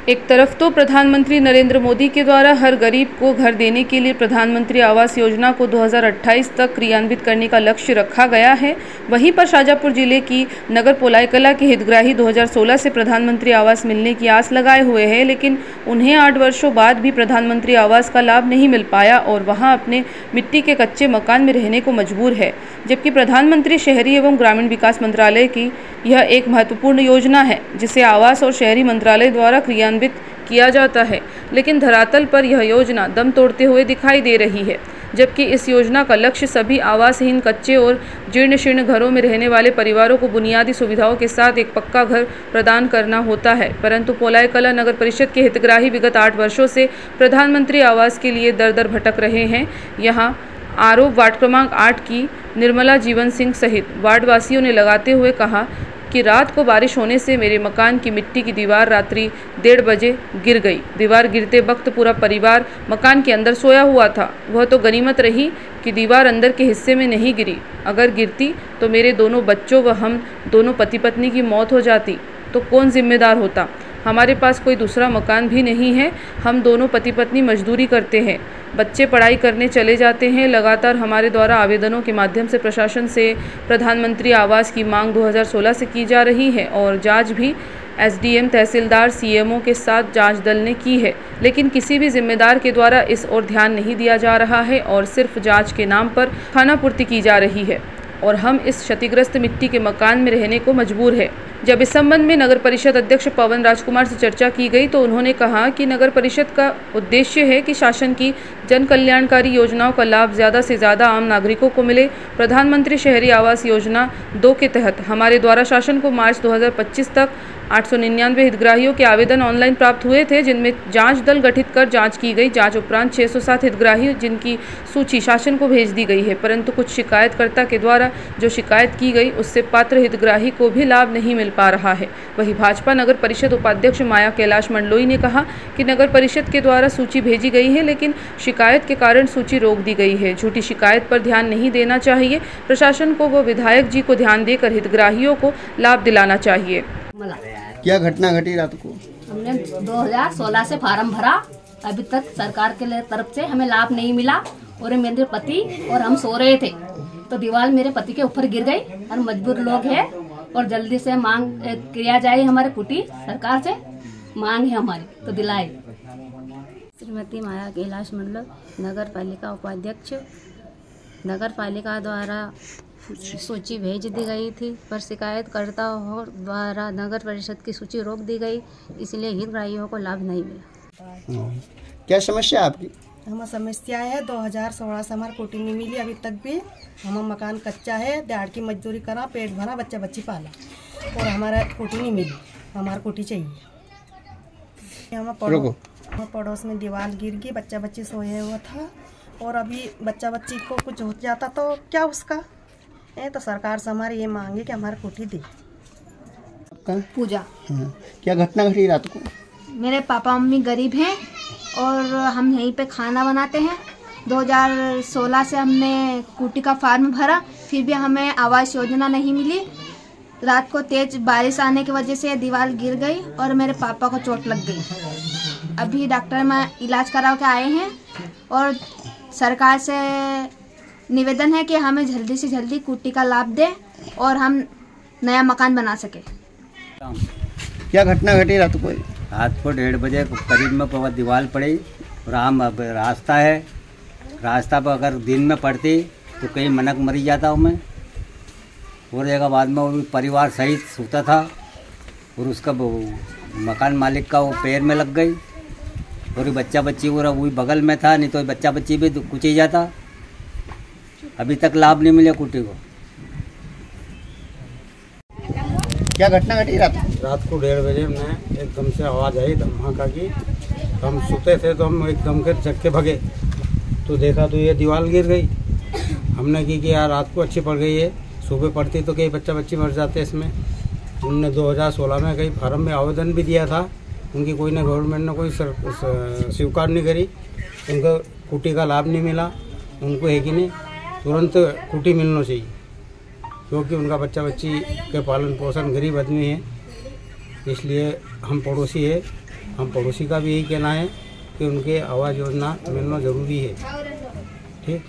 एक तरफ तो प्रधानमंत्री नरेंद्र मोदी के द्वारा हर गरीब को घर देने के लिए प्रधानमंत्री आवास योजना को 2028 तक क्रियान्वित करने का लक्ष्य रखा गया है, वहीं पर शाजापुर जिले की नगर पोलाईकला के हितग्राही 2016 से प्रधानमंत्री आवास मिलने की आस लगाए हुए हैं, लेकिन उन्हें 8 वर्षों बाद भी प्रधानमंत्री आवास का लाभ नहीं मिल पाया और वहां अपने मिट्टी के कच्चे मकान में रहने को मजबूर है। जबकि प्रधानमंत्री शहरी एवं ग्रामीण विकास मंत्रालय की यह एक महत्वपूर्ण योजना है जिसे आवास और शहरी मंत्रालय द्वारा क्रियान्वित किया जाता है, लेकिन धरातल पर यह योजना दम तोड़ते हुए दिखाई दे रही है। जबकि इस योजना का लक्ष्य सभी आवासहीन कच्चे और जीर्ण शीर्ण घरों में रहने वाले परिवारों को बुनियादी सुविधाओं के साथ एक पक्का घर प्रदान करना होता है, परंतु पोलाईकला नगर परिषद के हितग्राही विगत 8 वर्षों से प्रधानमंत्री आवास के लिए दर दर भटक रहे हैं। यहाँ आरोप वार्ड क्रमांक 8 की निर्मला जीवन सिंह सहित वार्डवासियों ने लगाते हुए कहा कि रात को बारिश होने से मेरे मकान की मिट्टी की दीवार रात्रि 1:30 बजे गिर गई। दीवार गिरते वक्त पूरा परिवार मकान के अंदर सोया हुआ था। वह तो गनीमत रही कि दीवार अंदर के हिस्से में नहीं गिरी, अगर गिरती तो मेरे दोनों बच्चों व हम दोनों पति पत्नी की मौत हो जाती तो कौन जिम्मेदार होता। हमारे पास कोई दूसरा मकान भी नहीं है, हम दोनों पति पत्नी मजदूरी करते हैं, बच्चे पढ़ाई करने चले जाते हैं। लगातार हमारे द्वारा आवेदनों के माध्यम से प्रशासन से प्रधानमंत्री आवास की मांग 2016 से की जा रही है और जांच भी एसडीएम, तहसीलदार, सीएमओ के साथ जांच दल ने की है, लेकिन किसी भी जिम्मेदार के द्वारा इस ओर ध्यान नहीं दिया जा रहा है और सिर्फ जाँच के नाम पर खानापूर्ति की जा रही है और हम इस क्षतिग्रस्त मिट्टी के मकान में रहने को मजबूर है। जब इस संबंध में नगर परिषद अध्यक्ष पवन राजकुमार से चर्चा की गई तो उन्होंने कहा कि नगर परिषद का उद्देश्य है कि शासन की जन कल्याणकारी योजनाओं का लाभ ज़्यादा से ज़्यादा आम नागरिकों को मिले। प्रधानमंत्री शहरी आवास योजना 2 के तहत हमारे द्वारा शासन को मार्च 2025 तक 899 हितग्राहियों के आवेदन ऑनलाइन प्राप्त हुए थे, जिनमें जांच दल गठित कर जांच की गई। जांच उपरांत 607 हितग्राही जिनकी सूची शासन को भेज दी गई है, परंतु कुछ शिकायतकर्ता के द्वारा जो शिकायत की गई उससे पात्र हितग्राही को भी लाभ नहीं मिल पा रहा है। वहीं भाजपा नगर परिषद उपाध्यक्ष माया कैलाश मंडलोई ने कहा कि नगर परिषद के द्वारा सूची भेजी गई है, लेकिन शिकायत के कारण सूची रोक दी गई है। झूठी शिकायत पर ध्यान नहीं देना चाहिए। प्रशासन को व विधायक जी को ध्यान देकर हितग्राहियों को लाभ दिलाना चाहिए। क्या घटना घटी रात को? हमने 2016 से फार्म भरा, अभी तक सरकार के तरफ से हमें लाभ नहीं मिला और मेरे पति और हम सो रहे थे तो दीवार मेरे पति के ऊपर गिर गई। हम मजबूर लोग हैं और जल्दी से मांग किया जाए, हमारे कुटी सरकार से मांग है हमारी तो दिलाए। श्रीमती माया कैलाश मंडल, नगर पालिका उपाध्यक्ष। नगर पालिका द्वारा सूची भेज दी गई थी पर शिकायतकर्ताओं द्वारा नगर परिषद की सूची रोक दी गई, इसलिए हितग्राहियों को लाभ नहीं मिला। क्या समस्या आपकी? हमारी समस्या है 2016 से हमारी कोठी नहीं मिली, अभी तक भी हमारा मकान कच्चा है, दिहाड़ की मजदूरी करा, पेट भरा, बच्चा बच्ची पाला और हमारा कोठी नहीं मिली। हमारा कोठी चाहिए। हमारे पड़ोस में दीवार गिर गई, बच्चा बच्ची सोया हुआ था और अभी बच्चा बच्ची को कुछ हो जाता तो क्या उसका तो सरकार से हमारी ये मांगे कि हमारी कोठी दे। पूजा। क्या घटना घटी रात को? मेरे पापा मम्मी गरीब हैं और हम यहीं पे खाना बनाते हैं। 2016 से हमने कुटी का फार्म भरा, फिर भी हमें आवास योजना नहीं मिली। रात को तेज बारिश आने की वजह से दीवार गिर गई और मेरे पापा को चोट लग गई। अभी डॉक्टर में इलाज करा के आए हैं और सरकार से निवेदन है कि हमें जल्दी से जल्दी कुटी का लाभ दे और हम नया मकान बना सके। क्या घटना घटी रात को? रात को 1:30 बजे करीब में दीवार पड़ी और आम रास्ता है, रास्ता पर अगर दिन में पड़ती तो कहीं मनक मरी जाता हूँ मैं। और एक बाद में वो परिवार सहित सोता था और उसका मकान मालिक का वो पैर में लग गई और बच्चा बच्ची वो वही बगल में था, नहीं तो बच्चा बच्ची भी कुछ ही जाता। अभी तक लाभ नहीं मिला कुटी को। क्या घटना घटी रात को 1:30 बजे में एकदम से आवाज़ आई धमाका की। हम सोते थे तो हम एकदम से जग के भगे तो देखा तो ये दीवार गिर गई। हमने की कि यार रात को अच्छी पड़ गई है, सुबह पड़ती तो कई बच्चा बच्ची मर जाते इसमें। उनने 2016 में कई फार्म में आवेदन भी दिया था, उनकी कोई ने गवर्नमेंट ने कोई स्वीकार नहीं करी, उनको कुटी का लाभ नहीं मिला। उनको है कि नहीं तुरंत कुटी मिलना चाहिए क्योंकि उनका बच्चा बच्ची के पालन पोषण गरीब आदमी है इसलिए हम पड़ोसी है, हम पड़ोसी का भी यही कहना है कि उनके आवास योजना मिलना ज़रूरी है। ठीक।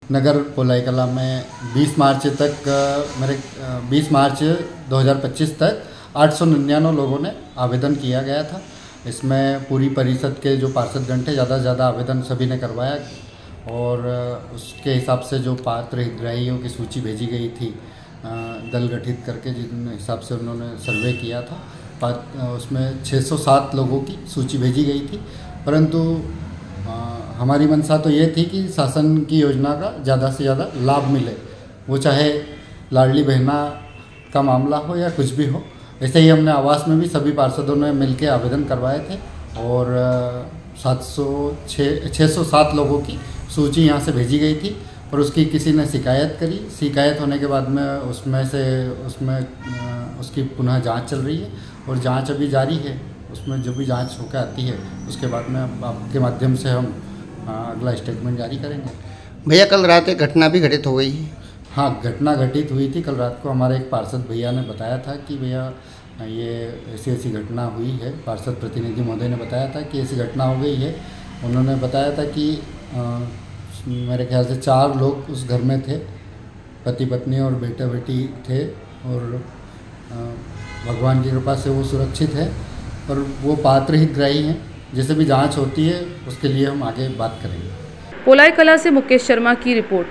नगर पोलाई कला में 20 मार्च 2025 तक 899 लोगों ने आवेदन किया गया था। इसमें पूरी परिषद के जो पार्षदगण थे ज़्यादा से ज़्यादा आवेदन सभी ने करवाया और उसके हिसाब से जो पात्र हितग्राहियों की सूची भेजी गई थी दल गठित करके, जिन हिसाब से उन्होंने सर्वे किया था, उसमें 607 लोगों की सूची भेजी गई थी। परंतु हमारी मंशा तो ये थी कि शासन की योजना का ज़्यादा से ज़्यादा लाभ मिले, वो चाहे लाडली बहना का मामला हो या कुछ भी हो। ऐसे ही हमने आवास में भी सभी पार्षदों ने मिलकर आवेदन करवाए थे और 607 लोगों की सूची यहाँ से भेजी गई थी और उसकी किसी ने शिकायत करी। शिकायत होने के बाद में उसकी पुनः जांच चल रही है और जांच अभी जारी है। उसमें जो भी जांच होकर आती है उसके बाद में आपके माध्यम से हम अगला स्टेटमेंट जारी करेंगे। भैया कल रात एक घटना भी घटित हो गई है। हाँ, घटना घटित हुई थी। कल रात को हमारे एक पार्षद भैया ने बताया था कि भैया ये ऐसी घटना हुई है। पार्षद प्रतिनिधि महोदय ने बताया था कि ऐसी घटना हो गई है। उन्होंने बताया था कि मेरे ख्याल से 4 लोग उस घर में थे, पति पत्नी और बेटा बेटी थे और भगवान की कृपा से वो सुरक्षित है और वो पात्र हितग्राही हैं। जैसे भी जांच होती है उसके लिए हम आगे बात करेंगे। पोलाई कला से मुकेश शर्मा की रिपोर्ट।